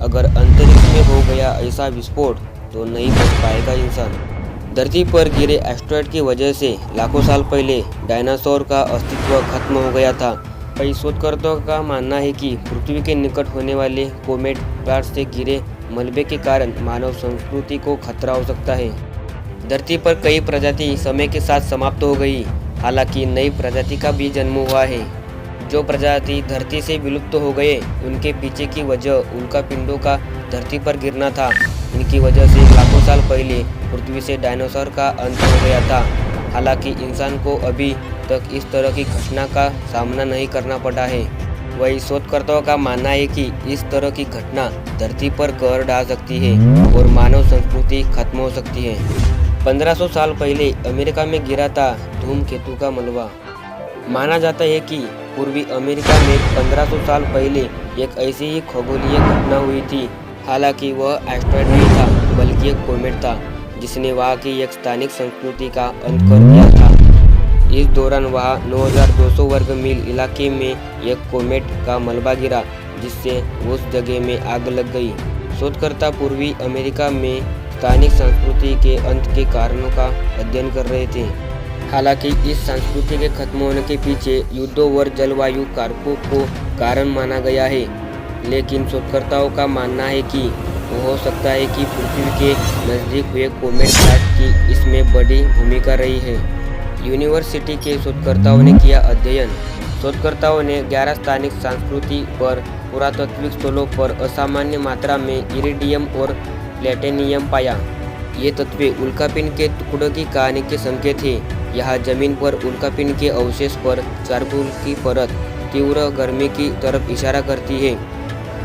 अगर अंतरिक्ष में हो गया ऐसा विस्फोट तो नहीं बच पाएगा इंसान। धरती पर गिरे एस्टेरॉयड की वजह से लाखों साल पहले डायनासोर का अस्तित्व खत्म हो गया था। कई शोधकर्ताओं का मानना है कि पृथ्वी के निकट होने वाले कोमेट प्लाट से गिरे मलबे के कारण मानव संस्कृति को खतरा हो सकता है। धरती पर कई प्रजाति समय के साथ समाप्त हो गई, हालांकि नई प्रजाति का भी जन्म हुआ है। जो प्रजाति धरती से विलुप्त हो गए उनके पीछे की वजह उनका पिंडों का धरती पर गिरना था। इनकी वजह से लाखों साल पहले पृथ्वी से डायनासोर का अंत हो गया था। हालांकि इंसान को अभी तक इस तरह की घटना का सामना नहीं करना पड़ा है। वही शोधकर्ताओं का मानना है कि इस तरह की घटना धरती पर कहर डाल सकती है और मानव संस्कृति खत्म हो सकती है। 1500 साल पहले अमेरिका में गिरा था धूमकेतु का मलबा। माना जाता है कि पूर्वी अमेरिका में 1500 साल पहले एक ऐसी ही खगोलीय घटना हुई थी। हालांकि वह एस्टेरॉयड नहीं था बल्कि एक कोमेट था जिसने वहां की एक स्थानिक संस्कृति का अंत कर दिया था। इस दौरान वहां 9200 वर्ग मील इलाके में एक कोमेट का मलबा गिरा जिससे उस जगह में आग लग गई। शोधकर्ता पूर्वी अमेरिका में स्थानिक संस्कृति के अंत के कारणों का अध्ययन कर रहे थे। हालांकि इस संस्कृति के खत्म होने के पीछे युद्धों और जलवायु कारकों को कारण माना गया है, लेकिन शोधकर्ताओं का मानना है कि हो सकता है कि पृथ्वी के नज़दीक हुए कोमेट प्लाट की इसमें बड़ी भूमिका रही है। यूनिवर्सिटी के शोधकर्ताओं ने किया अध्ययन। शोधकर्ताओं ने 11 स्थानिक संस्कृति पर पुरातात्विक स्थलों पर असामान्य मात्रा में इरिडियम और प्लेटिनियम पाया। ये तत्व उल्कापिंड के टुकड़ों की कहानी के संकेत है। यहाँ जमीन पर उल्कापिंड के अवशेष पर चारकोल की परत तीव्र गर्मी की तरफ इशारा करती है।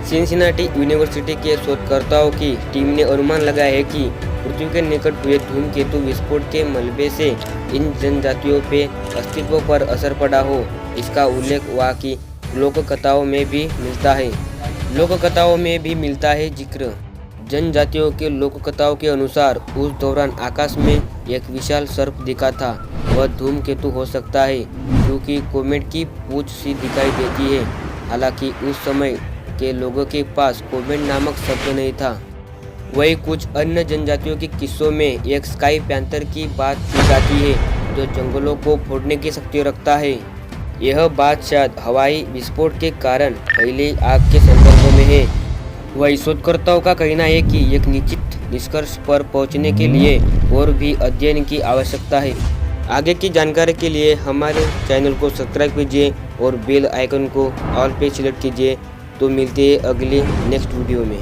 सिनसिनाटी यूनिवर्सिटी के शोधकर्ताओं की टीम ने अनुमान लगाया है कि पृथ्वी के निकट हुए धूमकेतु विस्फोट के मलबे से इन जनजातियों पे अस्तित्व पर असर पड़ा हो। इसका उल्लेख वहाँ की लोककथाओं में भी मिलता है जिक्र। जनजातियों के लोककथाओं के अनुसार उस दौरान आकाश में एक विशाल सर्प दिखा था। वह धूमकेतु हो सकता है क्योंकि कोमेट की पूंछ सी दिखाई देती है। हालांकि उस समय के लोगों के पास कोमेट नामक शब्द नहीं था। वही कुछ अन्य जनजातियों के किस्सों में एक स्काई पैंथर की बात की जाती है जो जंगलों को फोड़ने की शक्ति रखता है। यह बात शायद हवाई विस्फोट के कारण फैली आग के संदर्भ में है। वही शोधकर्ताओं का कहना है कि एक निश्चित निष्कर्ष पर पहुंचने के लिए और भी अध्ययन की आवश्यकता है। आगे की जानकारी के लिए हमारे चैनल को सब्सक्राइब कीजिए और बेल आइकन को ऑल पे सिलेक्ट कीजिए। तो मिलते हैं अगले नेक्स्ट वीडियो में।